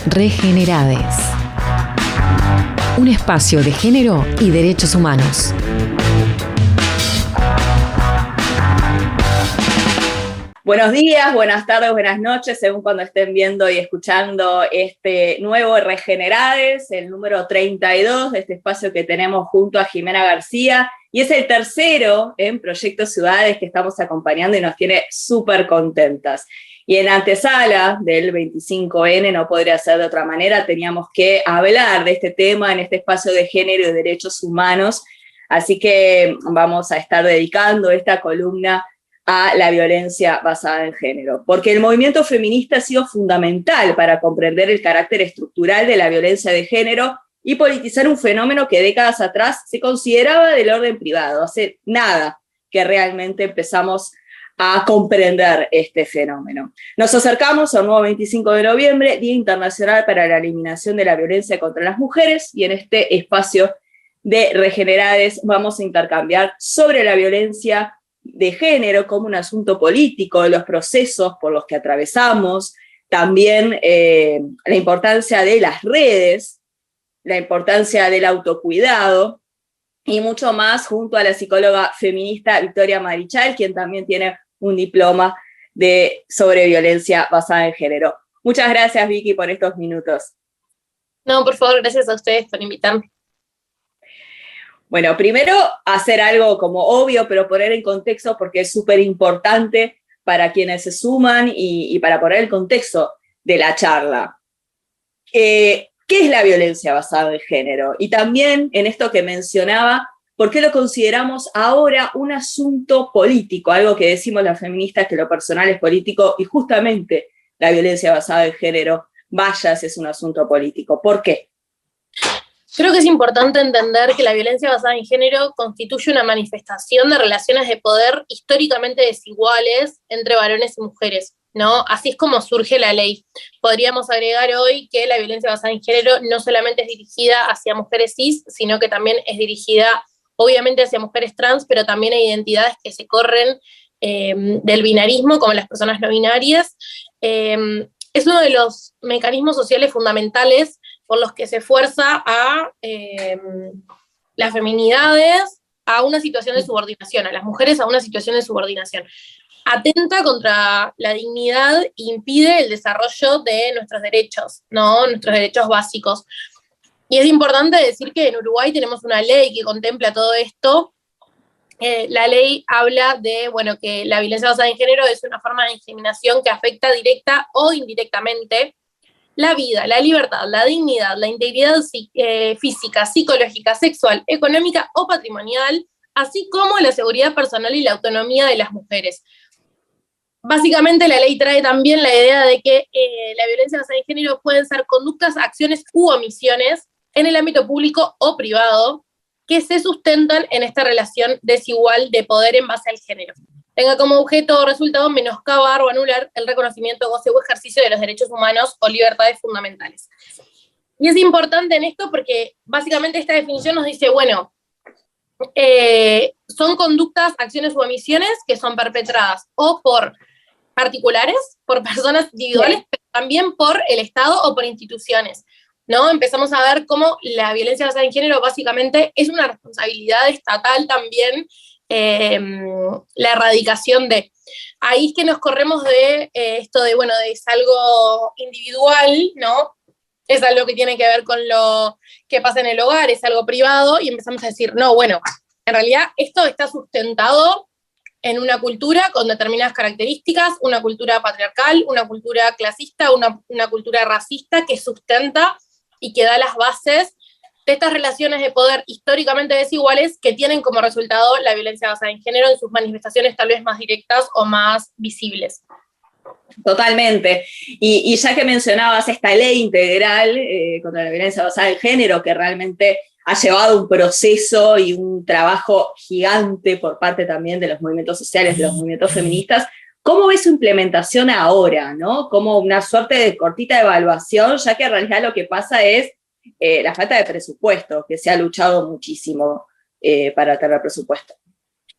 Regenerades. Un espacio de género y derechos humanos. Buenos días, buenas tardes, buenas noches, según cuando estén viendo y escuchando este nuevo Regenerades, el número 32 de este espacio que tenemos junto a Jimena García, y es el tercero en Proyecto Ciudades que estamos acompañando y nos tiene súper contentas. Y en antesala del 25N, no podría ser de otra manera, teníamos que hablar de este tema en este espacio de género y derechos humanos, así que vamos a estar dedicando esta columna a la violencia basada en género, porque el movimiento feminista ha sido fundamental para comprender el carácter estructural de la violencia de género y politizar un fenómeno que décadas atrás se consideraba del orden privado. Hace nada que realmente empezamos a comprender este fenómeno. Nos acercamos al nuevo 25 de noviembre, Día Internacional para la Eliminación de la Violencia contra las Mujeres, y en este espacio de Regenerades vamos a intercambiar sobre la violencia de género como un asunto político, los procesos por los que atravesamos, también la importancia de las redes, la importancia del autocuidado, y mucho más junto a la psicóloga feminista Victoria Marichal, quien también tiene un diploma sobre violencia basada en género. Muchas gracias, Vicky, por estos minutos. No, por favor, gracias a ustedes por invitarme. Bueno, primero hacer algo como obvio, pero poner en contexto porque es súper importante para quienes se suman y para poner el contexto de la charla. ¿Qué es la violencia basada en género? Y también en esto que mencionaba, ¿por qué lo consideramos ahora un asunto político? Algo que decimos las feministas, que lo personal es político, y justamente la violencia basada en género, vaya, si es un asunto político. ¿Por qué? Creo que es importante entender que la violencia basada en género constituye una manifestación de relaciones de poder históricamente desiguales entre varones y mujeres, ¿no? Así es como surge la ley. Podríamos agregar hoy que la violencia basada en género no solamente es dirigida hacia mujeres cis, sino que también es dirigida, obviamente, hacia mujeres trans, pero también a identidades que se corren del binarismo, como las personas no binarias. Es uno de los mecanismos sociales fundamentales por los que se fuerza a las feminidades a una situación de subordinación, a las mujeres a una situación de subordinación. Atenta contra la dignidad e impide el desarrollo de nuestros derechos, ¿no? Nuestros derechos básicos. Y es importante decir que en Uruguay tenemos una ley que contempla todo esto. La ley habla de, bueno, que la violencia basada en género es una forma de discriminación que afecta directa o indirectamente la vida, la libertad, la dignidad, la integridad física, psicológica, sexual, económica o patrimonial, así como la seguridad personal y la autonomía de las mujeres. Básicamente la ley trae también la idea de que la violencia basada en género pueden ser conductas, acciones u omisiones en el ámbito público o privado que se sustentan en esta relación desigual de poder en base al género. Tenga como objeto o resultado menoscabar o anular el reconocimiento, goce o ejercicio de los derechos humanos o libertades fundamentales. Y es importante en esto porque básicamente esta definición nos dice, bueno, son conductas, acciones u omisiones que son perpetradas o por particulares, por personas individuales, pero también por el Estado o por instituciones, ¿no? Empezamos a ver cómo la violencia basada en género básicamente es una responsabilidad estatal también, la erradicación de. Ahí es que nos corremos de esto de, bueno, de es algo individual, ¿no? Es algo que tiene que ver con lo que pasa en el hogar, es algo privado, y empezamos a decir, no, bueno, en realidad esto está sustentado en una cultura con determinadas características, una cultura patriarcal, una cultura clasista, una cultura racista que sustenta y que da las bases de estas relaciones de poder históricamente desiguales que tienen como resultado la violencia basada en género en sus manifestaciones tal vez más directas o más visibles. Totalmente. Y ya que mencionabas esta ley integral contra la violencia basada en género, que realmente ha llevado un proceso y un trabajo gigante por parte también de los movimientos sociales, de los movimientos feministas, ¿cómo ves su implementación ahora, ¿no? Como una suerte de cortita evaluación, ya que en realidad lo que pasa es la falta de presupuesto, que se ha luchado muchísimo para tener presupuesto.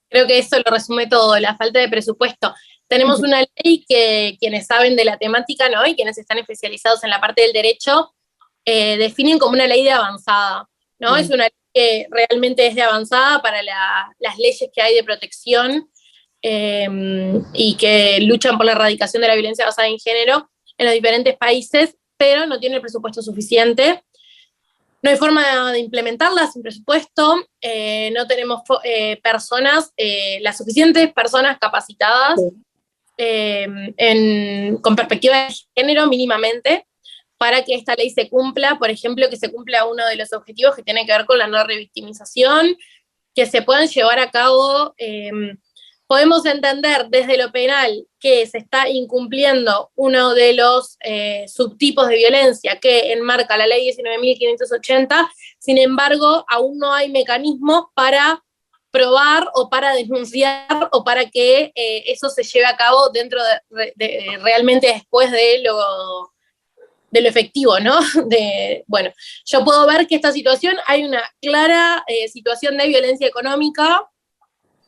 Creo que eso lo resume todo, la falta de presupuesto. tenemos una ley que quienes saben de la temática, ¿no? Y quienes están especializados en la parte del derecho, definen como una ley de avanzada, ¿no? Es una ley que realmente es de avanzada para las leyes que hay de protección y que luchan por la erradicación de la violencia basada en género en los diferentes países, pero no tiene el presupuesto suficiente. No hay forma de implementarla sin presupuesto, no tenemos las suficientes personas capacitadas con perspectiva de género mínimamente para que esta ley se cumpla, por ejemplo, que se cumpla uno de los objetivos que tiene que ver con la no revictimización, que se puedan llevar a cabo. Podemos entender desde lo penal que se está incumpliendo uno de los subtipos de violencia que enmarca la ley 19.580, sin embargo, aún no hay mecanismos para probar o para denunciar o para que eso se lleve a cabo dentro de realmente después de lo efectivo, ¿no? Bueno, yo puedo ver que esta situación, hay una clara situación de violencia económica,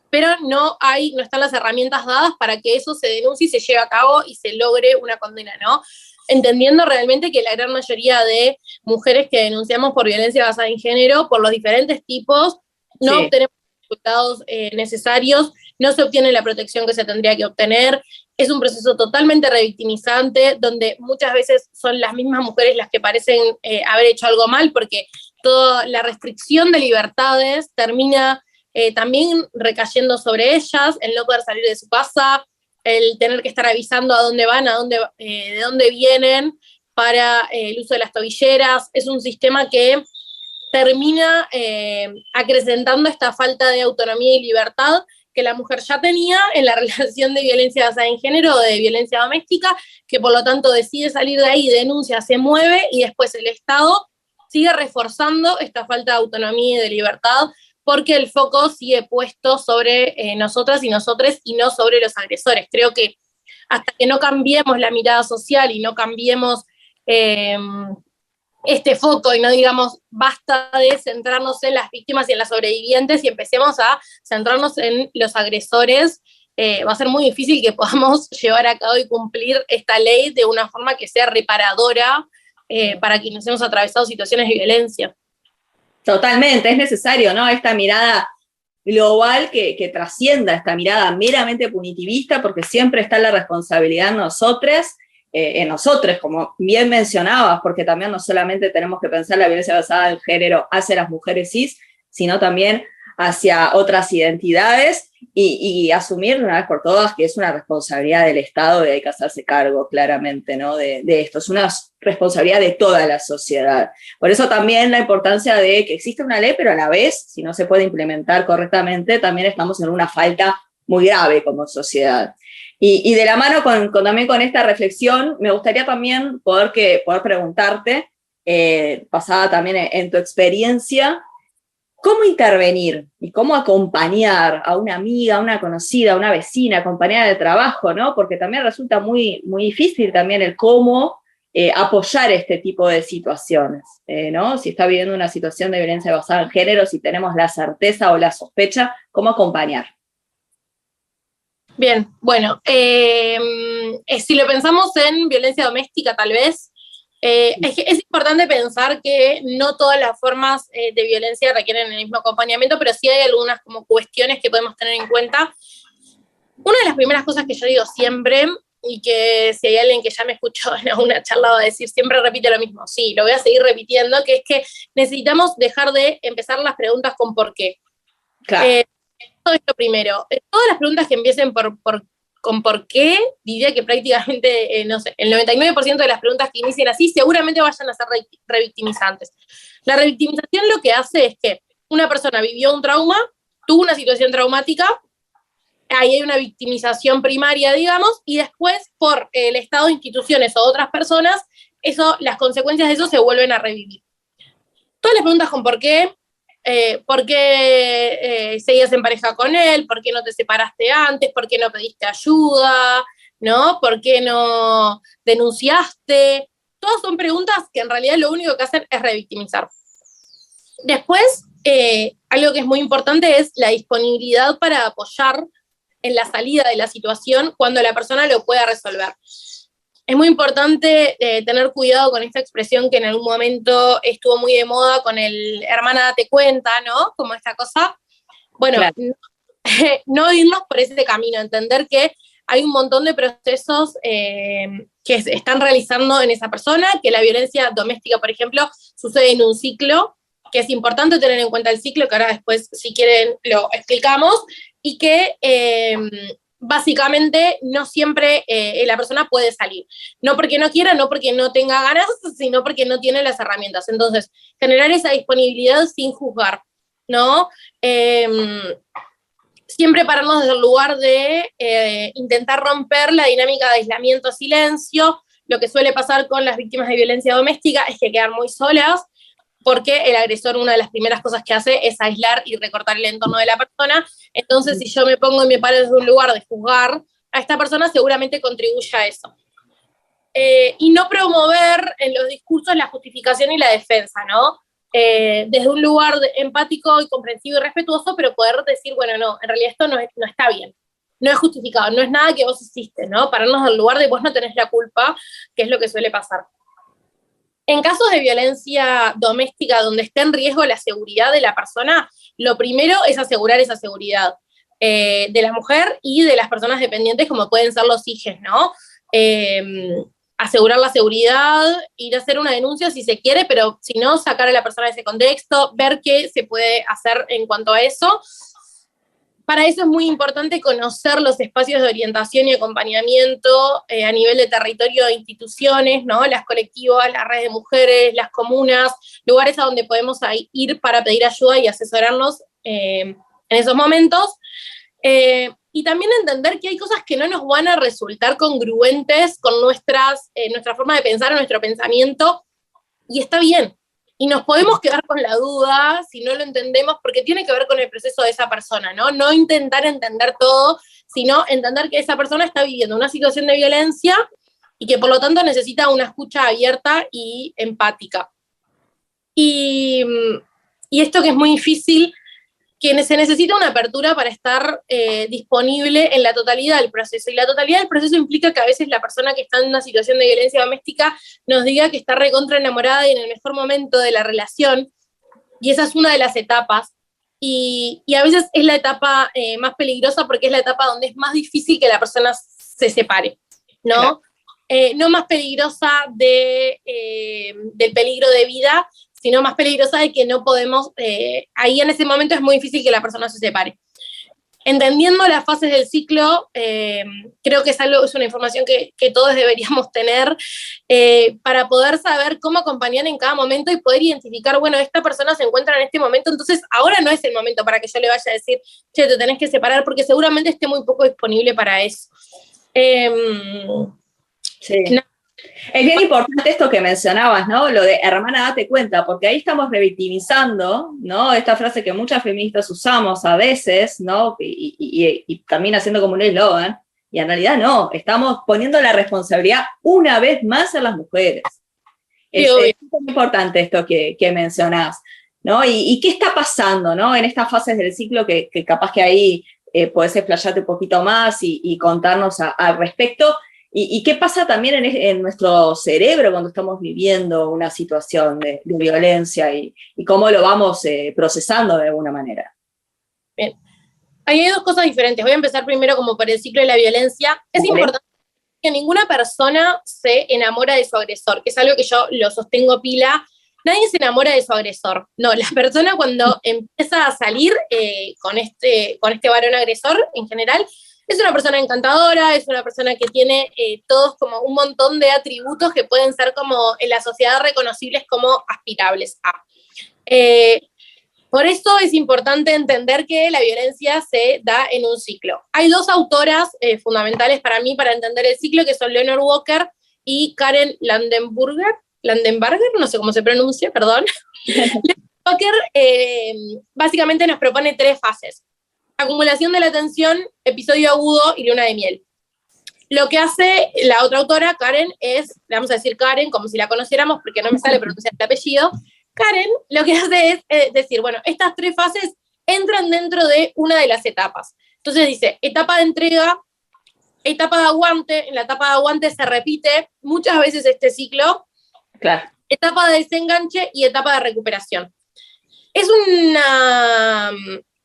pero no están las herramientas dadas para que eso se denuncie y se lleve a cabo y se logre una condena, ¿no? Entendiendo realmente que la gran mayoría de mujeres que denunciamos por violencia basada en género, por los diferentes tipos, no obtenemos los resultados necesarios, no se obtiene la protección que se tendría que obtener. Es un proceso totalmente revictimizante, donde muchas veces son las mismas mujeres las que parecen haber hecho algo mal, porque toda la restricción de libertades termina también recayendo sobre ellas, el no poder salir de su casa, el tener que estar avisando a dónde van, de dónde vienen, para el uso de las tobilleras. Es un sistema que termina acrecentando esta falta de autonomía y libertad que la mujer ya tenía en la relación de violencia basada en género o de violencia doméstica, que por lo tanto decide salir de ahí, denuncia, se mueve, y después el Estado sigue reforzando esta falta de autonomía y de libertad, porque el foco sigue puesto sobre nosotras y nosotres y no sobre los agresores. Creo que hasta que no cambiemos la mirada social y no cambiemos este foco y no digamos basta de centrarnos en las víctimas y en las sobrevivientes y empecemos a centrarnos en los agresores, va a ser muy difícil que podamos llevar a cabo y cumplir esta ley de una forma que sea reparadora para quienes hemos atravesado situaciones de violencia. Totalmente, es necesario, ¿no? Esta mirada global que trascienda esta mirada meramente punitivista, porque siempre está la responsabilidad en nosotros, como bien mencionabas, porque también no solamente tenemos que pensar la violencia basada en género hacia las mujeres cis, sino también hacia otras identidades y asumir de una vez por todas que es una responsabilidad del Estado y hay que hacerse cargo claramente, ¿no? de esto. Es una responsabilidad de toda la sociedad. Por eso también la importancia de que existe una ley, pero a la vez, si no se puede implementar correctamente, también estamos en una falta muy grave como sociedad. Y de la mano también con esta reflexión, me gustaría también poder preguntarte, basada también en tu experiencia, ¿cómo intervenir y cómo acompañar a una amiga, a una conocida, a una vecina, compañera de trabajo, ¿no? Porque también resulta muy, muy difícil también el cómo apoyar este tipo de situaciones, ¿no? Si está viviendo una situación de violencia basada en género, si tenemos la certeza o la sospecha, ¿cómo acompañar? Bien, bueno, si lo pensamos en violencia doméstica tal vez, es importante pensar que no todas las formas de violencia requieren el mismo acompañamiento, pero sí hay algunas como cuestiones que podemos tener en cuenta. Una de las primeras cosas que yo digo siempre, y que si hay alguien que ya me escuchó en alguna charla va a decir, siempre repite lo mismo, sí, lo voy a seguir repitiendo, que es que necesitamos dejar de empezar las preguntas con por qué. Claro. Todo esto primero. Todas las preguntas que empiecen con por qué, diría que prácticamente, no sé, el 99% de las preguntas que inicien así seguramente vayan a ser revictimizantes. La revictimización lo que hace es que una persona vivió un trauma, tuvo una situación traumática, ahí hay una victimización primaria, digamos, y después por el Estado, instituciones o otras personas, las consecuencias de eso se vuelven a revivir. Todas las preguntas con por qué seguías en pareja con él, por qué no te separaste antes, por qué no pediste ayuda, ¿no? ¿Por qué no denunciaste? Todas son preguntas que en realidad lo único que hacen es revictimizar. Después, algo que es muy importante es la disponibilidad para apoyar en la salida de la situación cuando la persona lo pueda resolver. Es muy importante tener cuidado con esta expresión que en algún momento estuvo muy de moda con el hermana date cuenta, ¿no? Como esta cosa. Bueno, claro. No irnos por ese camino, entender que hay un montón de procesos que se están realizando en esa persona, que la violencia doméstica, por ejemplo, sucede en un ciclo, que es importante tener en cuenta el ciclo, que ahora después, si quieren, lo explicamos, y que básicamente no siempre la persona puede salir. No porque no quiera, no porque no tenga ganas, sino porque no tiene las herramientas. Entonces, generar esa disponibilidad sin juzgar, ¿no? Siempre pararnos desde el lugar de intentar romper la dinámica de aislamiento-silencio. Lo que suele pasar con las víctimas de violencia doméstica es que quedan muy solas, porque el agresor, una de las primeras cosas que hace es aislar y recortar el entorno de la persona. Entonces, si yo me pongo y me paro desde un lugar de juzgar a esta persona, seguramente contribuye a eso. Y no promover en los discursos la justificación y la defensa, ¿no? Desde un lugar empático y comprensivo y respetuoso, pero poder decir, bueno, no, en realidad esto no está bien, no es justificado, no es nada que vos hiciste, ¿no? Pararnos del lugar de vos no tenés la culpa, que es lo que suele pasar. En casos de violencia doméstica donde esté en riesgo la seguridad de la persona, lo primero es asegurar esa seguridad de la mujer y de las personas dependientes, como pueden ser los hijos, ¿no? Asegurar la seguridad, ir a hacer una denuncia si se quiere, pero si no, sacar a la persona de ese contexto, ver qué se puede hacer en cuanto a eso. Para eso es muy importante conocer los espacios de orientación y acompañamiento a nivel de territorio e instituciones, ¿no? Las colectivas, las redes de mujeres, las comunas, lugares a donde podemos ir para pedir ayuda y asesorarnos en esos momentos. Y también entender que hay cosas que no nos van a resultar congruentes con nuestra forma de pensar, nuestro pensamiento, y está bien. Y nos podemos quedar con la duda si no lo entendemos, porque tiene que ver con el proceso de esa persona, ¿no? No intentar entender todo, sino entender que esa persona está viviendo una situación de violencia y que por lo tanto necesita una escucha abierta y empática. Y esto que es muy difícil, que se necesita una apertura para estar disponible en la totalidad del proceso. Y la totalidad del proceso implica que a veces la persona que está en una situación de violencia doméstica nos diga que está recontra enamorada y en el mejor momento de la relación, y esa es una de las etapas. Y a veces es la etapa más peligrosa porque es la etapa donde es más difícil que la persona se separe, ¿no? Claro. No más peligrosa del peligro de vida, sino más peligrosa de que no podemos, ahí en ese momento es muy difícil que la persona se separe. Entendiendo las fases del ciclo, creo que es una información que todos deberíamos tener para poder saber cómo acompañar en cada momento y poder identificar, bueno, esta persona se encuentra en este momento, entonces ahora no es el momento para que yo le vaya a decir, che, te tenés que separar, porque seguramente esté muy poco disponible para eso. Sí. No. Es bien importante esto que mencionabas, ¿no? Lo de hermana, date cuenta, porque ahí estamos revictimizando, ¿no? Esta frase que muchas feministas usamos a veces, ¿no? Y también haciendo como un eslogan, y en realidad no, estamos poniendo la responsabilidad una vez más en las mujeres. Es muy importante esto que mencionás, ¿no? Y qué está pasando, ¿no? En estas fases del ciclo que capaz que ahí podés explayarte un poquito más y contarnos al respecto. ¿Y qué pasa también en nuestro cerebro cuando estamos viviendo una situación de violencia y cómo lo vamos procesando de alguna manera? Bien. Ahí hay dos cosas diferentes. Voy a empezar primero como por el ciclo de la violencia. Es importante que ninguna persona se enamora de su agresor, que es algo que yo lo sostengo pila. Nadie se enamora de su agresor. No, la persona cuando empieza a salir con este varón agresor en general, es una persona encantadora, es una persona que tiene todos como un montón de atributos que pueden ser como en la sociedad reconocibles como aspirables a. Por eso es importante entender que la violencia se da en un ciclo. Hay dos autoras fundamentales para mí para entender el ciclo, que son Leonore Walker y Karen Landenberger, no sé cómo se pronuncia, perdón. Leonore Walker básicamente nos propone 3 fases. Acumulación de la atención, episodio agudo y luna de miel. Lo que hace la otra autora, Karen, le vamos a decir Karen como si la conociéramos porque no me sale pronunciar el apellido. Karen lo que hace es decir, bueno, estas 3 fases entran dentro de una de las etapas. Entonces dice, etapa de entrega, etapa de aguante, en la etapa de aguante se repite muchas veces este ciclo, Claro. etapa de desenganche y etapa de recuperación. Es una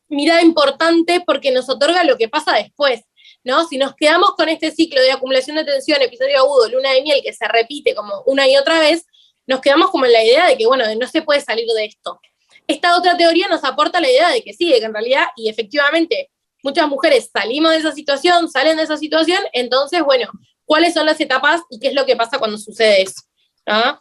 mirada importante porque nos otorga lo que pasa después, ¿no? Si nos quedamos con este ciclo de acumulación de tensión, episodio agudo, luna de miel, que se repite como una y otra vez, nos quedamos como en la idea de que, bueno, no se puede salir de esto. Esta otra teoría nos aporta la idea de que sí, de que en realidad, y efectivamente, muchas mujeres salimos de esa situación, salen de esa situación, entonces, bueno, ¿cuáles son las etapas y qué es lo que pasa cuando sucede eso? ¿Ah?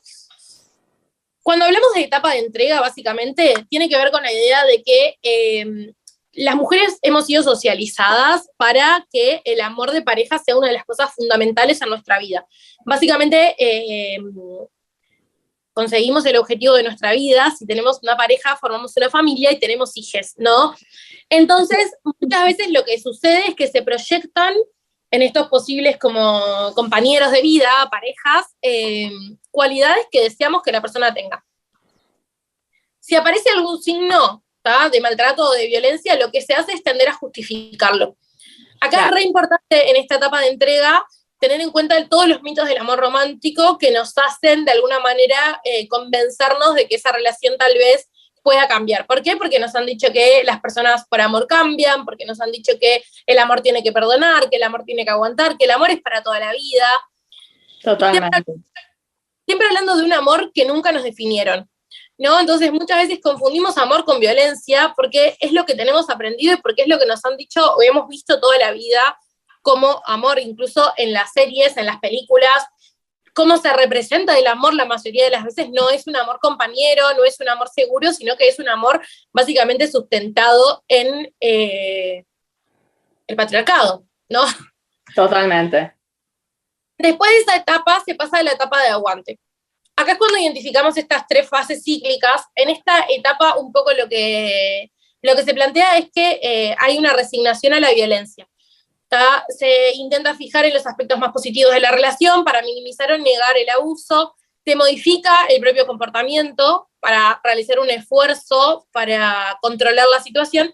Cuando hablamos de etapa de entrega, básicamente, tiene que ver con la idea de que las mujeres hemos sido socializadas para que el amor de pareja sea una de las cosas fundamentales en nuestra vida. Básicamente, conseguimos el objetivo de nuestra vida, si tenemos una pareja, formamos una familia y tenemos hijos, ¿no? Entonces, muchas veces lo que sucede es que se proyectan en estos posibles como compañeros de vida, parejas, cualidades que deseamos que la persona tenga. Si aparece algún signo, ¿tá?, de maltrato o de violencia, lo que se hace es tender a justificarlo. Acá es re importante en esta etapa de entrega tener en cuenta todos los mitos del amor romántico que nos hacen de alguna manera convencernos de que esa relación tal vez pueda cambiar. ¿Por qué? Porque nos han dicho que las personas por amor cambian, porque nos han dicho que el amor tiene que perdonar, que el amor tiene que aguantar, que el amor es para toda la vida. Totalmente. Siempre hablando de un amor que nunca nos definieron, ¿no? Entonces muchas veces confundimos amor con violencia porque es lo que tenemos aprendido y porque es lo que nos han dicho o hemos visto toda la vida como amor, incluso en las series, en las películas. Cómo se representa el amor la mayoría de las veces no es un amor compañero, no es un amor seguro, sino que es un amor básicamente sustentado en el patriarcado, ¿no? Totalmente. Después de esa etapa se pasa a la etapa de aguante. Acá es cuando identificamos estas tres fases cíclicas. En esta etapa un poco lo que se plantea es que hay una resignación a la violencia. Se intenta fijar en los aspectos más positivos de la relación para minimizar o negar el abuso, se modifica el propio comportamiento para realizar un esfuerzo para controlar la situación,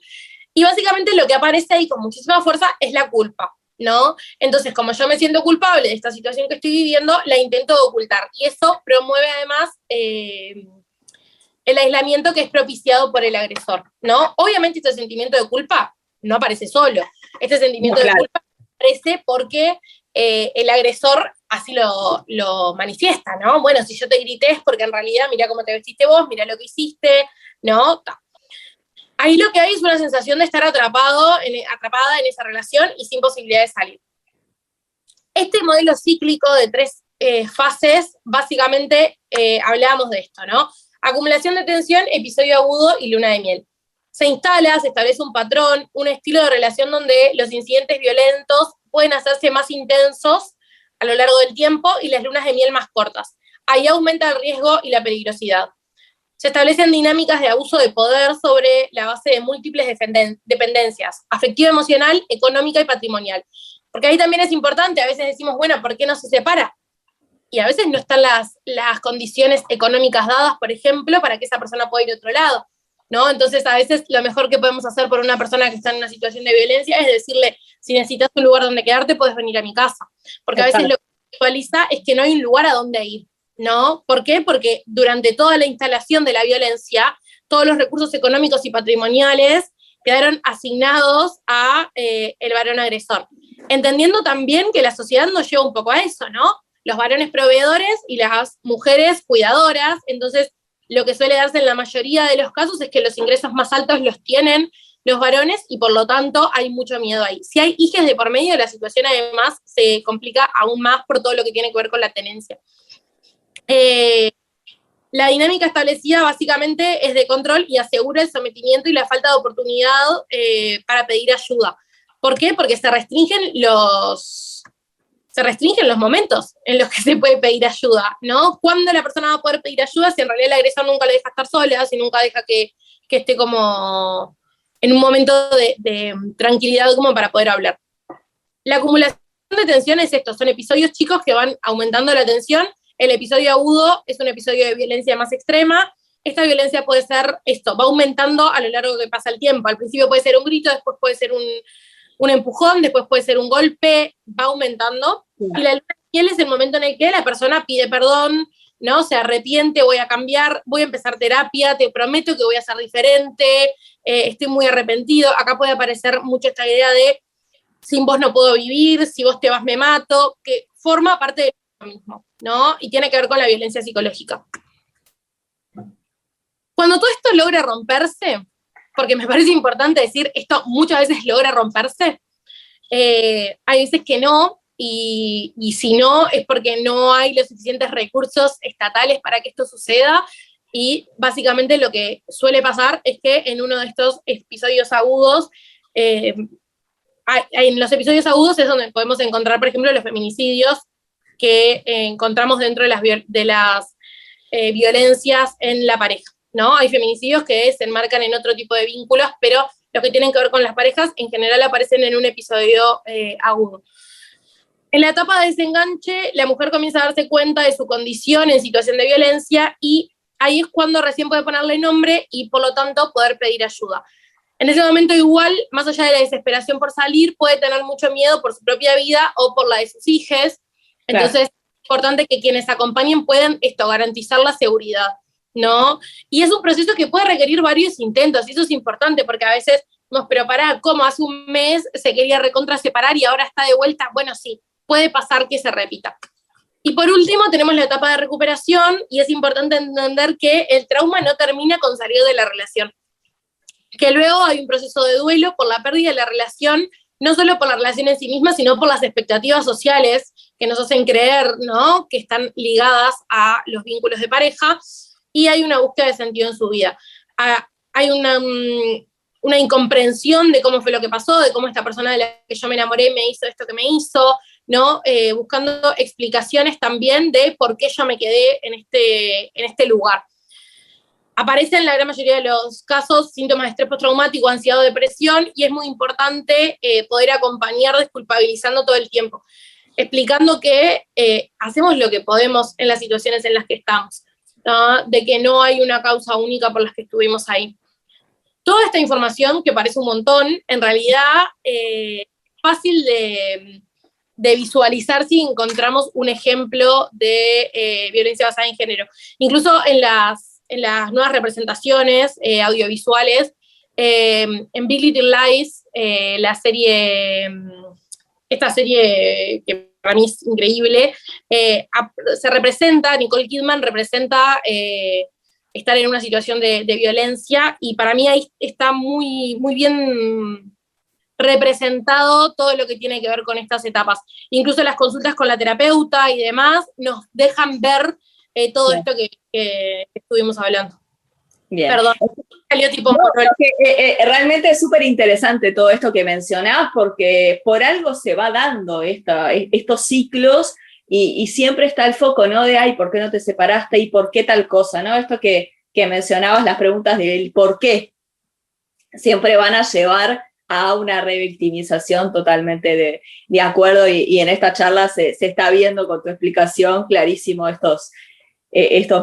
y básicamente lo que aparece ahí con muchísima fuerza es la culpa, ¿no? Entonces, como yo me siento culpable de esta situación que estoy viviendo, la intento ocultar, y eso promueve además el aislamiento que es propiciado por el agresor, ¿no? Obviamente este sentimiento de culpa no aparece solo. Este sentimiento de culpa aparece porque el agresor así lo manifiesta, ¿no? Bueno, si yo te grité es porque en realidad mirá cómo te vestiste vos, mirá lo que hiciste, ¿no? Ahí lo que hay es una sensación de estar atrapada en esa relación y sin posibilidad de salir. Este modelo cíclico de tres fases, básicamente hablábamos de esto, ¿no? Acumulación de tensión, episodio agudo y luna de miel. Se instala, se establece un patrón, un estilo de relación donde los incidentes violentos pueden hacerse más intensos a lo largo del tiempo y las lunas de miel más cortas. Ahí aumenta el riesgo y la peligrosidad. Se establecen dinámicas de abuso de poder sobre la base de múltiples dependencias, afectiva, emocional, económica y patrimonial. Porque ahí también es importante, a veces decimos, bueno, ¿por qué no se separa? Y a veces no están las condiciones económicas dadas, por ejemplo, para que esa persona pueda ir a otro lado, ¿no? Entonces, a veces lo mejor que podemos hacer por una persona que está en una situación de violencia es decirle, si necesitas un lugar donde quedarte, puedes venir a mi casa. Porque a veces lo que actualiza es que no hay un lugar a donde ir, ¿no? ¿Por qué? Porque durante toda la instalación de la violencia, todos los recursos económicos y patrimoniales quedaron asignados a el varón agresor. Entendiendo también que la sociedad nos lleva un poco a eso, ¿no? Los varones proveedores y las mujeres cuidadoras. Entonces, lo que suele darse en la mayoría de los casos es que los ingresos más altos los tienen los varones y por lo tanto hay mucho miedo ahí. Si hay hijos de por medio, la situación además se complica aún más por todo lo que tiene que ver con la tenencia. La dinámica establecida básicamente es de control y asegura el sometimiento y la falta de oportunidad para pedir ayuda. ¿Por qué? Porque se restringen los momentos en los que se puede pedir ayuda, ¿no? ¿Cuándo la persona va a poder pedir ayuda si en realidad el agresor nunca le deja estar sola, si nunca deja que esté como en un momento de tranquilidad como para poder hablar? La acumulación de tensión es esto, son episodios chicos que van aumentando la tensión. El episodio agudo es un episodio de violencia más extrema. Esta violencia puede ser esto, va aumentando a lo largo que pasa el tiempo. Al principio puede ser un grito, después puede ser un empujón, después puede ser un golpe, va aumentando, y la luna de miel es el momento en el que la persona pide perdón, ¿no? Se arrepiente, voy a cambiar, voy a empezar terapia, te prometo que voy a ser diferente, estoy muy arrepentido. Acá puede aparecer mucho esta idea de sin vos no puedo vivir, si vos te vas me mato, que forma parte de lo mismo, ¿no? Y tiene que ver con la violencia psicológica. Cuando todo esto logra romperse, porque me parece importante decir, esto muchas veces logra romperse, hay veces que no, y si no, es porque no hay los suficientes recursos estatales para que esto suceda, y básicamente lo que suele pasar es que en uno de estos episodios agudos, en los episodios agudos es donde podemos encontrar, por ejemplo, los feminicidios que encontramos dentro de las violencias en la pareja, ¿no? Hay feminicidios que se enmarcan en otro tipo de vínculos, pero los que tienen que ver con las parejas en general aparecen en un episodio agudo. En la etapa de desenganche, la mujer comienza a darse cuenta de su condición en situación de violencia y ahí es cuando recién puede ponerle nombre y por lo tanto poder pedir ayuda. En ese momento igual, más allá de la desesperación por salir, puede tener mucho miedo por su propia vida o por la de sus hijos. Entonces es importante que quienes acompañen puedan garantizar la seguridad, ¿no? Y es un proceso que puede requerir varios intentos, y eso es importante, porque a veces, pero pará, ¿cómo? Hace un mes se quería recontra separar y ahora está de vuelta. Bueno, sí, puede pasar que se repita. Y por último tenemos la etapa de recuperación, y es importante entender que el trauma no termina con salir de la relación, que luego hay un proceso de duelo por la pérdida de la relación, no solo por la relación en sí misma, sino por las expectativas sociales que nos hacen creer, ¿no?, que están ligadas a los vínculos de pareja, y hay una búsqueda de sentido en su vida. Hay una incomprensión de cómo fue lo que pasó, de cómo esta persona de la que yo me enamoré me hizo esto que me hizo, ¿no? Buscando explicaciones también de por qué yo me quedé en este lugar. Aparecen en la gran mayoría de los casos síntomas de estrés postraumático, ansiedad o depresión, y es muy importante poder acompañar desculpabilizando todo el tiempo, explicando que hacemos lo que podemos en las situaciones en las que estamos, ¿no? De que no hay una causa única por las que estuvimos ahí. Toda esta información, que parece un montón, en realidad es fácil de visualizar si encontramos un ejemplo de violencia basada en género. Incluso en las nuevas representaciones audiovisuales, en Big Little Lies, esta serie que para mí es increíble, se representa, Nicole Kidman representa estar en una situación de violencia, y para mí ahí está muy, muy bien representado todo lo que tiene que ver con estas etapas. Incluso las consultas con la terapeuta y demás nos dejan ver todo esto que estuvimos hablando. Bien. Perdón, salió tipo realmente es súper interesante todo esto que mencionás, porque por algo se va dando estos ciclos, y siempre está el foco, ¿no? De, ay, ¿por qué no te separaste? ¿Y por qué tal cosa? ¿No? Esto que mencionabas, las preguntas del por qué, siempre van a llevar a una revictimización totalmente de acuerdo, y en esta charla se está viendo con tu explicación clarísimo estos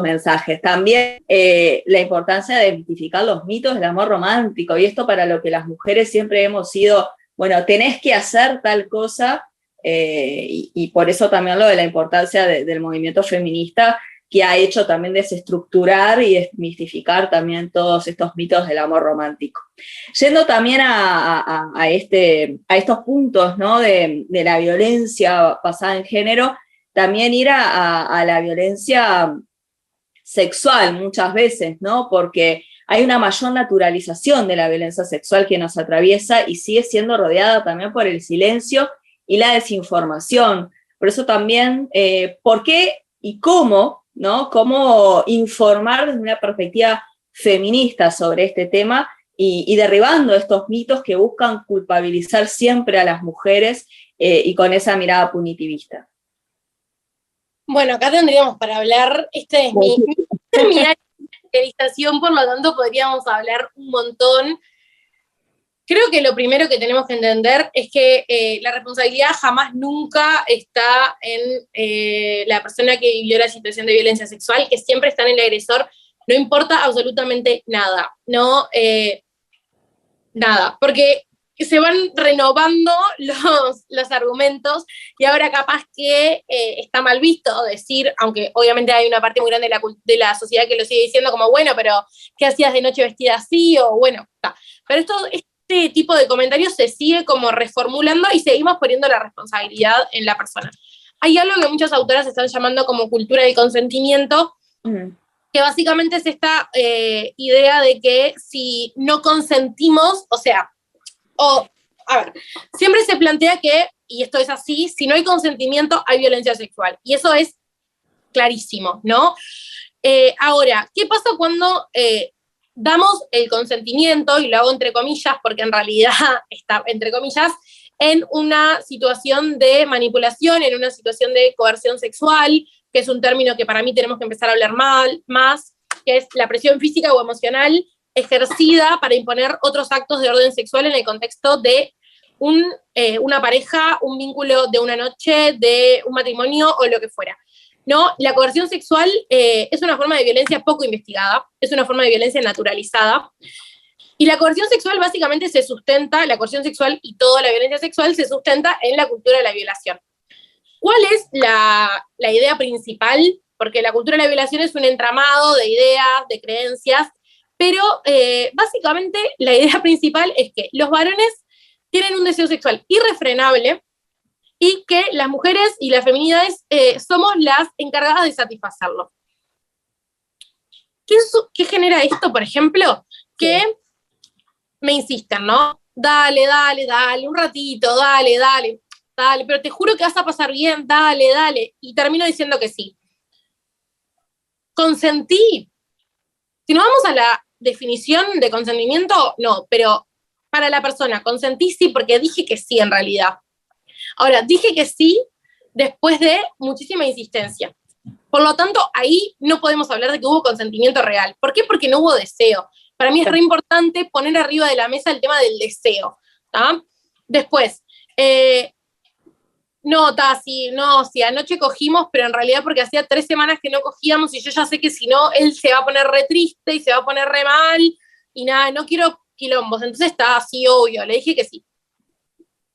mensajes. También la importancia de identificar los mitos del amor romántico, y esto para lo que las mujeres siempre hemos sido, bueno, tenés que hacer tal cosa, y por eso también lo de la importancia del movimiento feminista, que ha hecho también desestructurar y desmistificar también todos estos mitos del amor romántico. Yendo también a estos puntos, ¿no?, de la violencia basada en género, también ir a la violencia sexual muchas veces, ¿no? Porque hay una mayor naturalización de la violencia sexual que nos atraviesa y sigue siendo rodeada también por el silencio y la desinformación. Por eso también, ¿por qué y cómo, ¿no? Cómo informar desde una perspectiva feminista sobre este tema y derribando estos mitos que buscan culpabilizar siempre a las mujeres y con esa mirada punitivista. Bueno, acá tendríamos para hablar, esta es mi área de especialización, por lo tanto podríamos hablar un montón. Creo que lo primero que tenemos que entender es que la responsabilidad jamás nunca está en la persona que vivió la situación de violencia sexual, que siempre está en el agresor, no importa absolutamente nada, ¿no? Nada, porque se van renovando los argumentos, y ahora capaz que está mal visto decir, aunque obviamente hay una parte muy grande de la sociedad que lo sigue diciendo como, bueno, pero ¿qué hacías de noche vestida así? O bueno, está. Pero este tipo de comentarios se sigue como reformulando y seguimos poniendo la responsabilidad en la persona. Hay algo que muchas autoras están llamando como cultura del consentimiento, que básicamente es esta idea de que si no consentimos, a ver, siempre se plantea que, y esto es así, si no hay consentimiento hay violencia sexual, y eso es clarísimo, ¿no? Ahora, ¿qué pasa cuando damos el consentimiento, y lo hago entre comillas, porque en realidad está entre comillas, en una situación de manipulación, en una situación de coerción sexual, que es un término que para mí tenemos que empezar a hablar más, que es la presión física o emocional ejercida para imponer otros actos de orden sexual en el contexto de una pareja, un vínculo de una noche, de un matrimonio o lo que fuera. ¿No? La coerción sexual es una forma de violencia poco investigada, es una forma de violencia naturalizada, y la coerción sexual básicamente se sustenta, la coerción sexual y toda la violencia sexual se sustenta en la cultura de la violación. ¿Cuál es la idea principal? Porque la cultura de la violación es un entramado de ideas, de creencias, pero básicamente la idea principal es que los varones tienen un deseo sexual irrefrenable y que las mujeres y las feminidades somos las encargadas de satisfacerlo. ¿Qué genera esto, por ejemplo? Que me insisten, ¿no? Dale, un ratito, dale, pero te juro que vas a pasar bien, dale, y termino diciendo que sí. Consentí. Si nos vamos a la definición de consentimiento, no, pero para la persona, consentí sí, porque dije que sí en realidad. Ahora, dije que sí después de muchísima insistencia. Por lo tanto, ahí no podemos hablar de que hubo consentimiento real. ¿Por qué? Porque no hubo deseo. Para mí es re importante poner arriba de la mesa el tema del deseo. ¿Tá? Después, si anoche cogimos, pero en realidad porque hacía 3 semanas que no cogíamos y yo ya sé que si no, él se va a poner re triste y se va a poner re mal y nada, no quiero quilombos. Entonces está así, obvio, le dije que sí.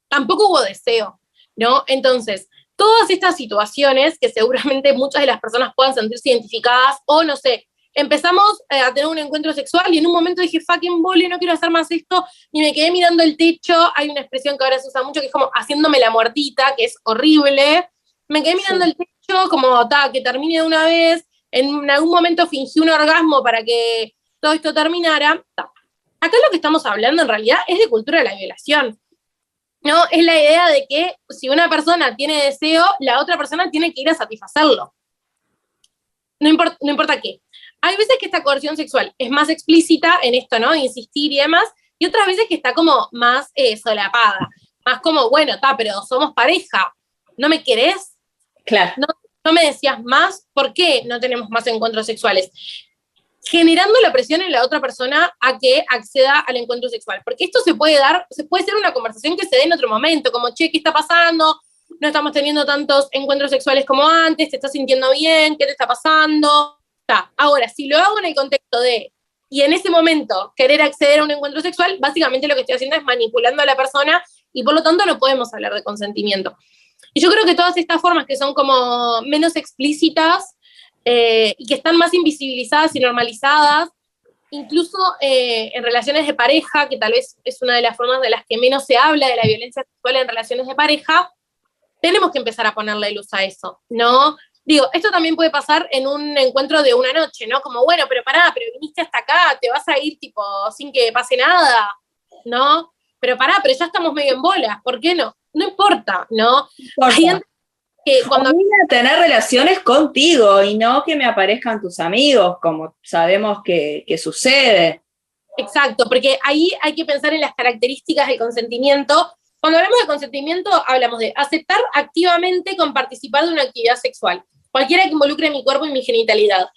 Tampoco hubo deseo, ¿no? Entonces, todas estas situaciones que seguramente muchas de las personas puedan sentirse identificadas, o no sé, empezamos a tener un encuentro sexual y en un momento dije, fucking bole, no quiero hacer más esto, y me quedé mirando el techo. Hay una expresión que ahora se usa mucho que es como haciéndome la muertita, que es horrible. Me quedé mirando el techo como, que termine de una vez. En algún momento fingí un orgasmo para que todo esto terminara. Acá lo que estamos hablando en realidad es de cultura de la violación. ¿No? Es la idea de que si una persona tiene deseo, la otra persona tiene que ir a satisfacerlo. No importa qué. Hay veces que esta coerción sexual es más explícita en esto, ¿no? Insistir y demás, y otras veces que está como más solapada. Más como, bueno, pero somos pareja. ¿No me querés? Claro. No me decías más. ¿Por qué no tenemos más encuentros sexuales? Generando la presión en la otra persona a que acceda al encuentro sexual. Porque esto se puede ser una conversación que se dé en otro momento, como, che, ¿qué está pasando? No estamos teniendo tantos encuentros sexuales como antes, ¿te estás sintiendo bien? ¿Qué te está pasando? Ahora, si lo hago en el contexto de, y en ese momento, querer acceder a un encuentro sexual, básicamente lo que estoy haciendo es manipulando a la persona, y por lo tanto no podemos hablar de consentimiento. Y yo creo que todas estas formas que son como menos explícitas, y que están más invisibilizadas y normalizadas, incluso en relaciones de pareja, que tal vez es una de las formas de las que menos se habla de la violencia sexual en relaciones de pareja, tenemos que empezar a ponerle luz a eso, ¿no? Digo, esto también puede pasar en un encuentro de una noche, ¿no? Como, bueno, pero viniste hasta acá, te vas a ir tipo sin que pase nada, ¿no? Pero ya estamos medio en bolas, ¿por qué no? No importa, ¿no? Hay que cuando vine a tener relaciones contigo y no que me aparezcan tus amigos, como sabemos que sucede. Exacto, porque ahí hay que pensar en las características del consentimiento. Cuando hablamos de consentimiento, hablamos de aceptar activamente con participar de una actividad sexual, cualquiera que involucre mi cuerpo y mi genitalidad.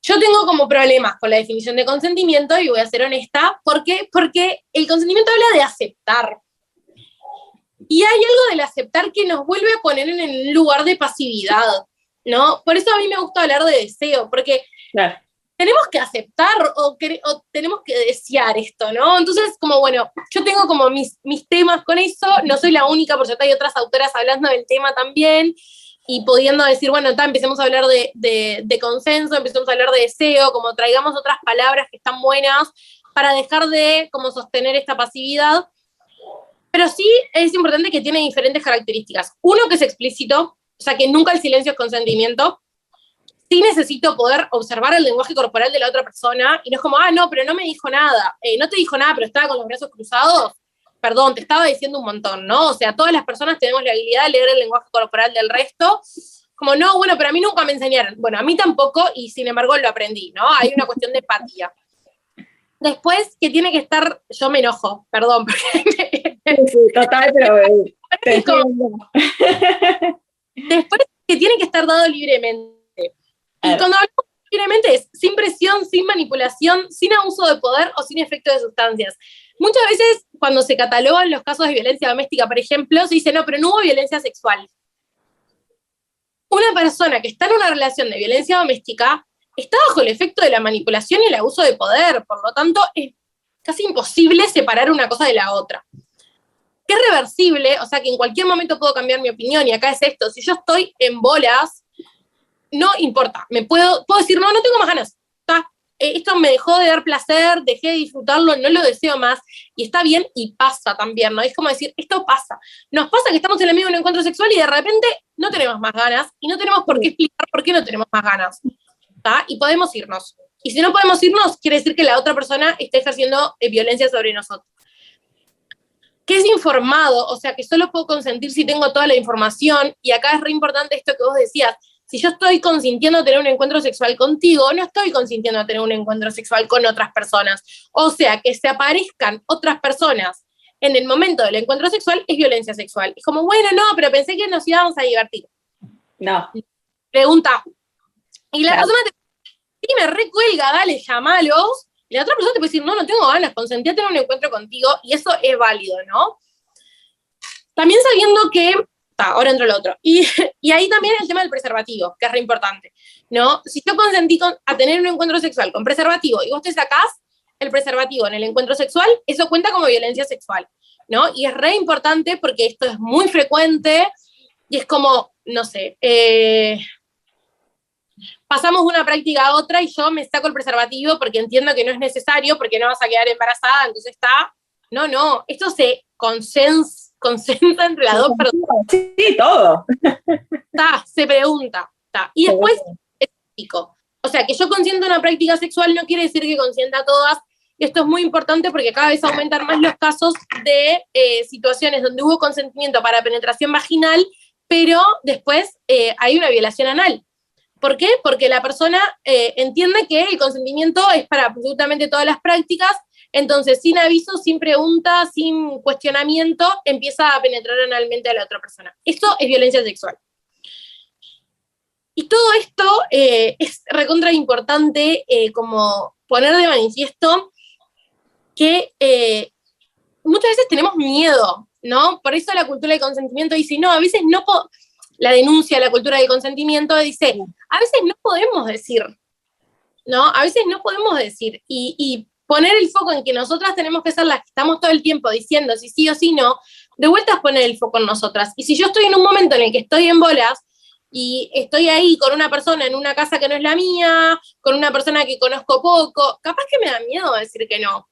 Yo tengo como problemas con la definición de consentimiento, y voy a ser honesta, ¿por qué? Porque el consentimiento habla de aceptar. Y hay algo del aceptar que nos vuelve a poner en el lugar de pasividad, ¿no? Por eso a mí me gusta hablar de deseo, porque claro, tenemos que aceptar o tenemos que desear esto, ¿no? Entonces, como bueno, yo tengo como mis temas con eso, no soy la única, por cierto, hay otras autoras hablando del tema también, y pudiendo decir, bueno, empecemos a hablar de consenso, empecemos a hablar de deseo, como traigamos otras palabras que están buenas para dejar de como sostener esta pasividad. Pero sí es importante que tiene diferentes características. Uno, que es explícito, o sea, que nunca el silencio es consentimiento. Sí necesito poder observar el lenguaje corporal de la otra persona, y no es como, no, pero no me dijo nada, no te dijo nada, pero estaba con los brazos cruzados. Perdón, te estaba diciendo un montón, ¿no? O sea, todas las personas tenemos la habilidad de leer el lenguaje corporal del resto, como, no, bueno, pero a mí nunca me enseñaron. Bueno, a mí tampoco, y sin embargo lo aprendí, ¿no? Hay una cuestión de empatía. Después, que tiene que estar, yo me enojo, perdón, porque sí, total, pero te entiendo. Después, que tiene que estar dado libremente. Y cuando hablamos libremente es sin presión, sin manipulación, sin abuso de poder o sin efecto de sustancias. Muchas veces, cuando se catalogan los casos de violencia doméstica, por ejemplo, se dice, no, pero no hubo violencia sexual. Una persona que está en una relación de violencia doméstica está bajo el efecto de la manipulación y el abuso de poder, por lo tanto, es casi imposible separar una cosa de la otra. Que es reversible, o sea, que en cualquier momento puedo cambiar mi opinión, y acá es esto, si yo estoy en bolas, no importa, puedo decir, no tengo más ganas, esto me dejó de dar placer, dejé de disfrutarlo, no lo deseo más, y está bien, y pasa también, ¿no? Es como decir, esto pasa. Nos pasa que estamos en el medio de un encuentro sexual y de repente no tenemos más ganas, y no tenemos por qué explicar por qué no tenemos más ganas, ¿tá? Y podemos irnos. Y si no podemos irnos, quiere decir que la otra persona está ejerciendo violencia sobre nosotros. Que es informado, o sea, que solo puedo consentir si tengo toda la información, y acá es re importante esto que vos decías. Si yo estoy consintiendo a tener un encuentro sexual contigo, no estoy consintiendo a tener un encuentro sexual con otras personas. O sea, que se aparezcan otras personas en el momento del encuentro sexual es violencia sexual. Es como, bueno, no, pero pensé que nos íbamos a divertir. No. Pregunta. Y la persona te me recuelga, dale, llamalos. Y la otra persona te puede decir, no tengo ganas, consentí a tener un encuentro contigo, y eso es válido, ¿no? También sabiendo que ahora entro lo otro. Y ahí también el tema del preservativo, que es re importante, ¿no? Si yo consentí a tener un encuentro sexual con preservativo y vos te sacás el preservativo en el encuentro sexual, eso cuenta como violencia sexual, ¿no? Y es re importante porque esto es muy frecuente y es como, no sé, pasamos de una práctica a otra y yo me saco el preservativo porque entiendo que no es necesario, porque no vas a quedar embarazada, entonces está, no, esto se consensa entre las dos personas. Sí, todo. Se pregunta. Y después es ético. O sea, que yo consienta una práctica sexual no quiere decir que consienta a todas. Y esto es muy importante porque cada vez aumentan más los casos de situaciones donde hubo consentimiento para penetración vaginal, pero después hay una violación anal. ¿Por qué? Porque la persona entiende que el consentimiento es para absolutamente todas las prácticas. Entonces, sin aviso, sin pregunta, sin cuestionamiento, empieza a penetrar analmente a la otra persona. Eso es violencia sexual. Y todo esto es recontra importante como poner de manifiesto que muchas veces tenemos miedo, ¿no? Por eso la cultura del consentimiento dice, no, a veces no la denuncia de la cultura del consentimiento dice, a veces no podemos decir, ¿no? A veces no podemos decir. Y poner el foco en que nosotras tenemos que ser las que estamos todo el tiempo diciendo si sí o si no, de vuelta es poner el foco en nosotras. Y si yo estoy en un momento en el que estoy en bolas y estoy ahí con una persona en una casa que no es la mía, con una persona que conozco poco, capaz que me da miedo decir que no.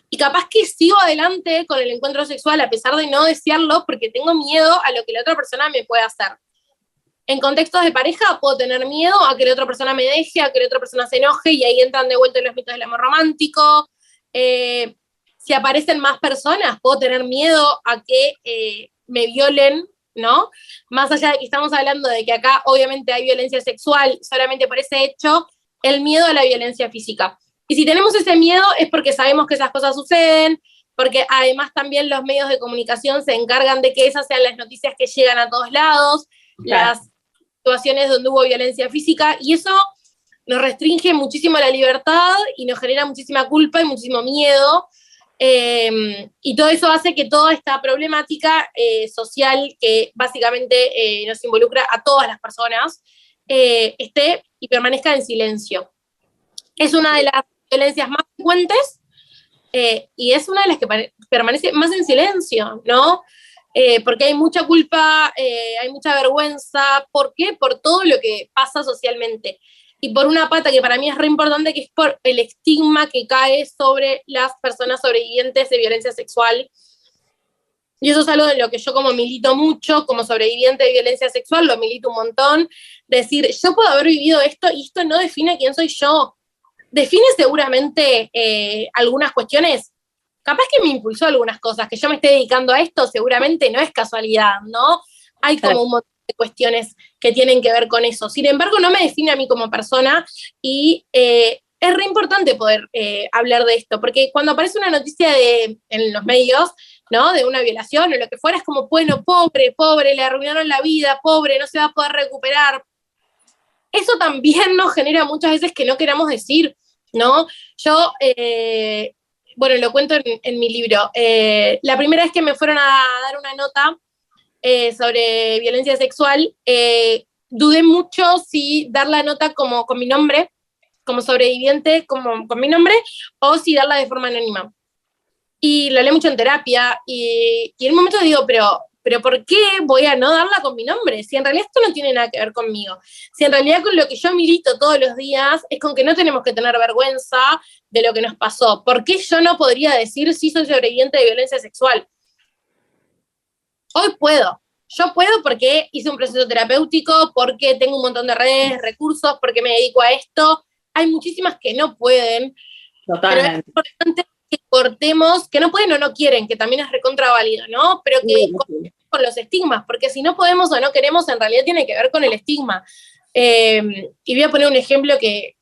Y capaz que sigo adelante con el encuentro sexual a pesar de no desearlo porque tengo miedo a lo que la otra persona me pueda hacer. En contextos de pareja puedo tener miedo a que la otra persona me deje, a que la otra persona se enoje, y ahí entran de vuelta los mitos del amor romántico. Si aparecen más personas, puedo tener miedo a que me violen, ¿no? Más allá de que estamos hablando de que acá obviamente hay violencia sexual solamente por ese hecho, el miedo a la violencia física. Y si tenemos ese miedo es porque sabemos que esas cosas suceden, porque además también los medios de comunicación se encargan de que esas sean las noticias que llegan a todos lados, claro. Las situaciones donde hubo violencia física, y eso nos restringe muchísimo la libertad y nos genera muchísima culpa y muchísimo miedo, y todo eso hace que toda esta problemática social que básicamente nos involucra a todas las personas esté y permanezca en silencio. Es una de las violencias más frecuentes y es una de las que permanece más en silencio, ¿no? Porque hay mucha culpa, hay mucha vergüenza. ¿Por qué? Por todo lo que pasa socialmente. Y por una pata que para mí es re importante, que es por el estigma que cae sobre las personas sobrevivientes de violencia sexual. Y eso es algo de lo que yo como milito mucho, como sobreviviente de violencia sexual, lo milito un montón. Decir, yo puedo haber vivido esto y esto no define quién soy yo. Define seguramente algunas cuestiones. Capaz que me impulsó algunas cosas, que yo me esté dedicando a esto seguramente no es casualidad, ¿no? Hay como un montón de cuestiones que tienen que ver con eso. Sin embargo, no me define a mí como persona y es re importante poder hablar de esto, porque cuando aparece una noticia en los medios, ¿no? De una violación o lo que fuera, es como, bueno, pobre, le arruinaron la vida, pobre, no se va a poder recuperar. Eso también nos genera muchas veces que no queramos decir, ¿no? Yo, bueno, lo cuento en mi libro. La primera vez que me fueron a dar una nota sobre violencia sexual, dudé mucho si dar la nota como con mi nombre, como sobreviviente, como con mi nombre, o si darla de forma anónima. Y lo hablé mucho en terapia, y en un momento digo, pero ¿por qué voy a no darla con mi nombre? Si en realidad esto no tiene nada que ver conmigo. Si en realidad con lo que yo milito todos los días es con que no tenemos que tener vergüenza de lo que nos pasó. ¿Por qué yo no podría decir si soy sobreviviente de violencia sexual? Hoy puedo. Yo puedo porque hice un proceso terapéutico, porque tengo un montón de redes, recursos, porque me dedico a esto. Hay muchísimas que no pueden. Totalmente. Pero es importante que cortemos, que no pueden o no quieren, que también es recontraválido, ¿no? Pero que cortemos con los estigmas, porque si no podemos o no queremos, en realidad tiene que ver con el estigma. Y voy a poner un ejemplo que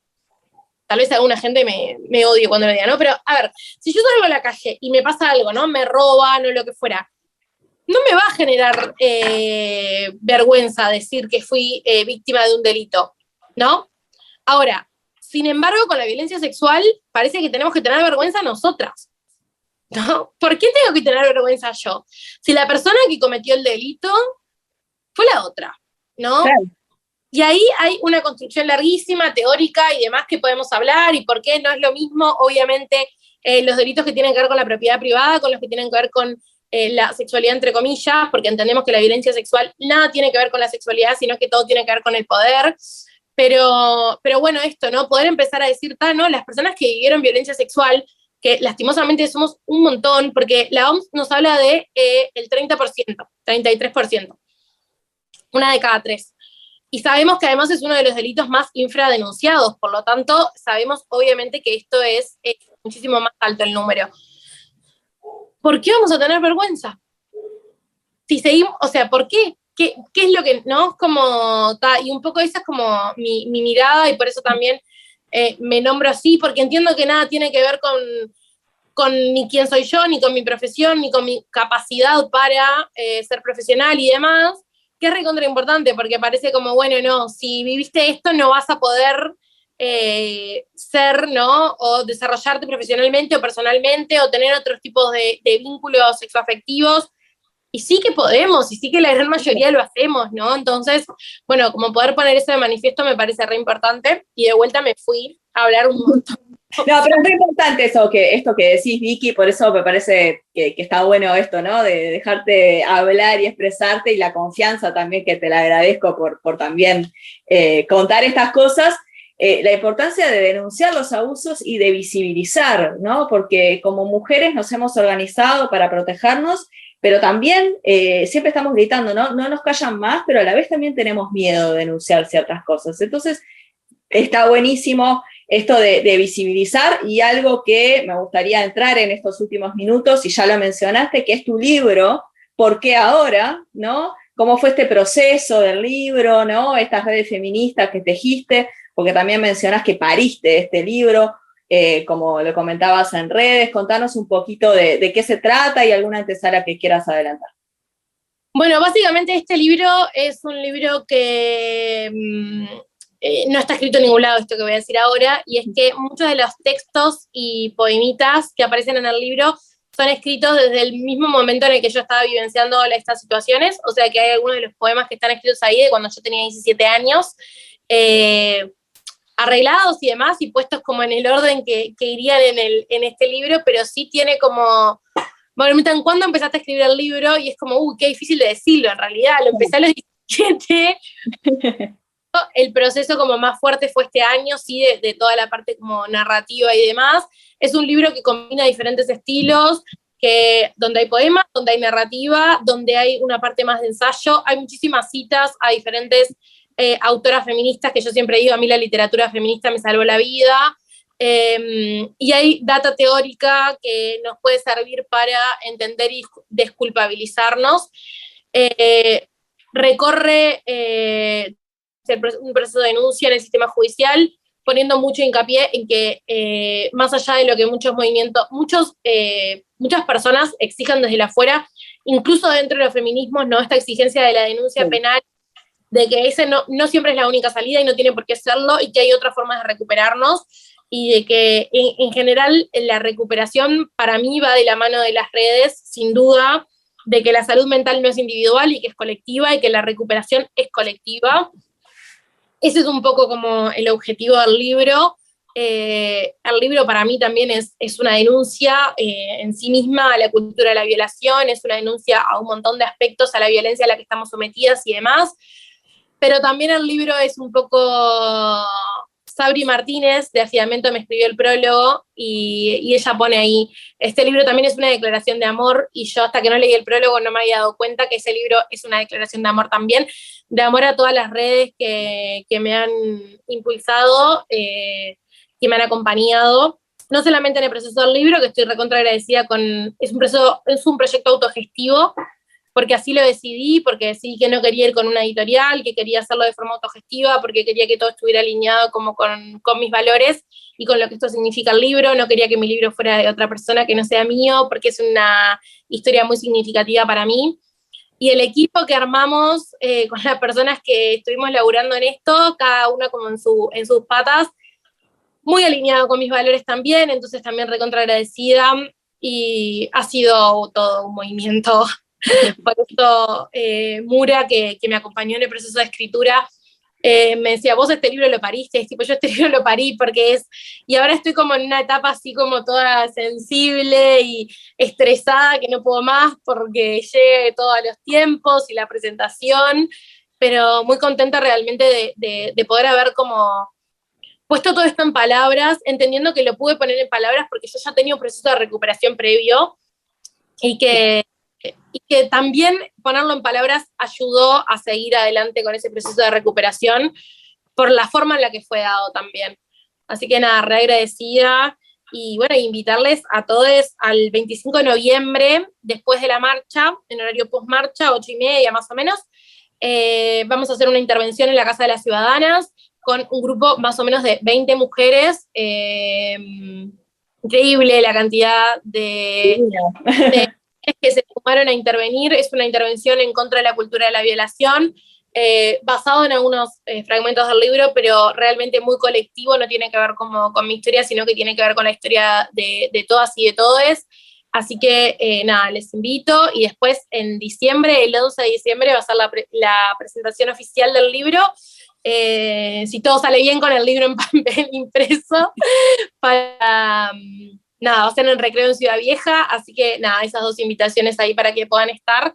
tal vez alguna gente me odie cuando lo diga, ¿no? Pero, a ver, si yo salgo a la calle y me pasa algo, ¿no? Me roban o lo que fuera, no me va a generar vergüenza decir que fui víctima de un delito, ¿no? Ahora, sin embargo, con la violencia sexual parece que tenemos que tener vergüenza nosotras, ¿no? ¿Por qué tengo que tener vergüenza yo? Si la persona que cometió el delito fue la otra, ¿no? Claro. Y ahí hay una construcción larguísima, teórica y demás que podemos hablar, y por qué no es lo mismo, obviamente, los delitos que tienen que ver con la propiedad privada, con los que tienen que ver con la sexualidad, entre comillas, porque entendemos que la violencia sexual nada tiene que ver con la sexualidad, sino que todo tiene que ver con el poder. Pero bueno, esto, ¿no? Poder empezar a decir, ¿no? Las personas que vivieron violencia sexual, que lastimosamente somos un montón, porque la OMS nos habla de el 30%, 33%, una de cada tres. Y sabemos que además es uno de los delitos más infradenunciados, por lo tanto, sabemos obviamente que esto es muchísimo más alto el número. ¿Por qué vamos a tener vergüenza? Si seguimos, o sea, ¿por qué? ¿Qué es lo que, no? Como, y un poco esa es como mi mirada, y por eso también me nombro así, porque entiendo que nada tiene que ver con ni quién soy yo, ni con mi profesión, ni con mi capacidad para ser profesional y demás, que es recontra importante, porque parece como, bueno, no, si viviste esto no vas a poder ser, ¿no? O desarrollarte profesionalmente o personalmente, o tener otros tipos de vínculos sexoafectivos. Y sí que podemos, y sí que la gran mayoría lo hacemos, ¿no? Entonces, bueno, como poder poner eso de manifiesto me parece re importante, y de vuelta me fui a hablar un montón. No, pero es muy importante esto que decís, Vicky, por eso me parece que está bueno esto, ¿no? De dejarte hablar y expresarte, y la confianza también, que te la agradezco por también contar estas cosas. La importancia de denunciar los abusos y de visibilizar, ¿no? Porque como mujeres nos hemos organizado para protegernos, pero también siempre estamos gritando, ¿no? No nos callan más, pero a la vez también tenemos miedo de denunciar ciertas cosas. Entonces, está buenísimo esto de visibilizar, y algo que me gustaría entrar en estos últimos minutos, y ya lo mencionaste, que es tu libro, ¿Por qué ahora?, ¿no? ¿Cómo fue este proceso del libro, ¿no? Estas redes feministas que tejiste, porque también mencionas que pariste este libro, como lo comentabas en redes. Contanos un poquito de qué se trata y alguna antesala que quieras adelantar. Bueno, básicamente este libro es un libro que no está escrito en ningún lado, esto que voy a decir ahora, y es que muchos de los textos y poemitas que aparecen en el libro son escritos desde el mismo momento en el que yo estaba vivenciando estas situaciones, o sea que hay algunos de los poemas que están escritos ahí de cuando yo tenía 17 años, arreglados y demás, y puestos como en el orden que irían en este libro, pero sí tiene como, bueno, ¿cuándo empezaste a escribir el libro? Y es como, qué difícil de decirlo, en realidad, lo empecé a los 17, el proceso como más fuerte fue este año, sí, de toda la parte como narrativa y demás. Es un libro que combina diferentes estilos, donde hay poemas, donde hay narrativa, donde hay una parte más de ensayo, hay muchísimas citas a diferentes autoras feministas, que yo siempre digo, a mí la literatura feminista me salvó la vida, y hay data teórica que nos puede servir para entender y desculpabilizarnos. Recorre un proceso de denuncia en el sistema judicial, poniendo mucho hincapié en que más allá de lo que muchas personas exigen desde la afuera, incluso dentro de los feminismos, ¿no? Esta exigencia de la denuncia penal, de que ese no siempre es la única salida y no tiene por qué serlo, y que hay otras formas de recuperarnos, y de que en general la recuperación para mí va de la mano de las redes, sin duda, de que la salud mental no es individual y que es colectiva, y que la recuperación es colectiva. Ese es un poco como el objetivo del libro. El libro para mí también es una denuncia en sí misma a la cultura de la violación, es una denuncia a un montón de aspectos, a la violencia a la que estamos sometidas y demás, pero también el libro es un poco... Sabri Martínez, de Afidamento, me escribió el prólogo, y ella pone ahí, este libro también es una declaración de amor, y yo hasta que no leí el prólogo no me había dado cuenta que ese libro es una declaración de amor también, de amor a todas las redes que me han impulsado, que me han acompañado, no solamente en el proceso del libro, que estoy recontra agradecida es un proyecto autogestivo, porque así lo decidí, porque decidí que no quería ir con una editorial, que quería hacerlo de forma autogestiva, porque quería que todo estuviera alineado como con mis valores y con lo que esto significa el libro. No quería que mi libro fuera de otra persona que no sea mío, porque es una historia muy significativa para mí. Y el equipo que armamos con las personas que estuvimos laburando en esto, cada una como en sus patas, muy alineado con mis valores también, entonces también recontra agradecida, y ha sido todo un movimiento. Por eso Mura, que me acompañó en el proceso de escritura, me decía, vos este libro lo pariste, es tipo, yo este libro lo parí porque y ahora estoy como en una etapa así como toda sensible y estresada, que no puedo más porque llegue todos los tiempos y la presentación, pero muy contenta realmente de poder haber como puesto todo esto en palabras, entendiendo que lo pude poner en palabras porque yo ya tenía un proceso de recuperación previo, y que también ponerlo en palabras ayudó a seguir adelante con ese proceso de recuperación por la forma en la que fue dado también. Así que nada, re agradecida, y bueno, invitarles a todos al 25 de noviembre, después de la marcha, en horario post-marcha, 8:30 más o menos, vamos a hacer una intervención en la Casa de las Ciudadanas con un grupo más o menos de 20 mujeres, increíble la cantidad de que se sumaron a intervenir. Es una intervención en contra de la cultura de la violación, basado en algunos fragmentos del libro, pero realmente muy colectivo, no tiene que ver como con mi historia, sino que tiene que ver con la historia de todas y de todes. Así que nada, les invito, y después en diciembre, el 11 de diciembre, va a ser la presentación oficial del libro, si todo sale bien con el libro en papel impreso, para... nada, va a ser en el Recreo en Ciudad Vieja, así que nada, esas dos invitaciones ahí para que puedan estar,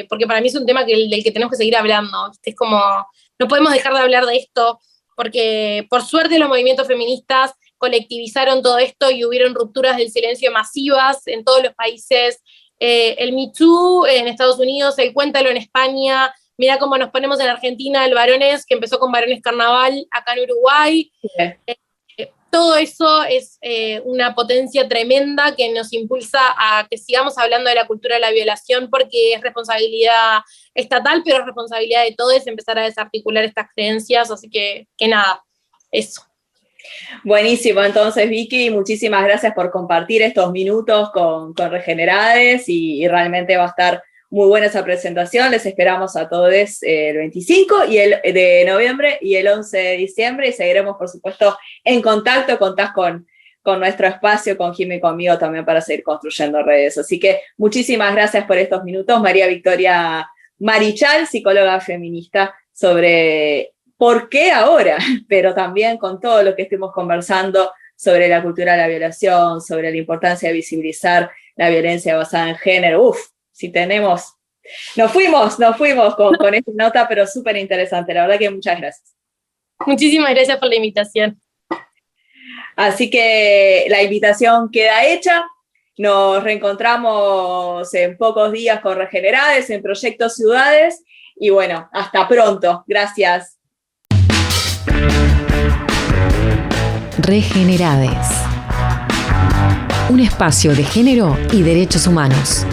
porque para mí es un tema del que tenemos que seguir hablando. Es como, no podemos dejar de hablar de esto, porque por suerte los movimientos feministas colectivizaron todo esto y hubieron rupturas del silencio masivas en todos los países. El Me Too en Estados Unidos, el Cuéntalo en España, mira cómo nos ponemos en Argentina, el Varones, que empezó con Varones Carnaval acá en Uruguay. Todo eso es una potencia tremenda que nos impulsa a que sigamos hablando de la cultura de la violación, porque es responsabilidad estatal, pero es responsabilidad de todos empezar a desarticular estas creencias, así que nada, eso. Buenísimo, entonces Vicky, muchísimas gracias por compartir estos minutos con Regenerades, y realmente va a estar muy buena esa presentación. Les esperamos a todos el 25 de noviembre y el 11 de diciembre, y seguiremos, por supuesto, en contacto. Contás con nuestro espacio, con Jimmy y conmigo también, para seguir construyendo redes. Así que muchísimas gracias por estos minutos. María Victoria Marichal, psicóloga feminista, sobre ¿por qué ahora? Pero también con todo lo que estuvimos conversando sobre la cultura de la violación, sobre la importancia de visibilizar la violencia basada en género. Si tenemos... Nos fuimos con esta nota, pero súper interesante. La verdad que muchas gracias. Muchísimas gracias por la invitación. Así que la invitación queda hecha. Nos reencontramos en pocos días con Regenerades, en Proyecto Ciudades. Y bueno, hasta pronto. Gracias. Regenerades. Un espacio de género y derechos humanos.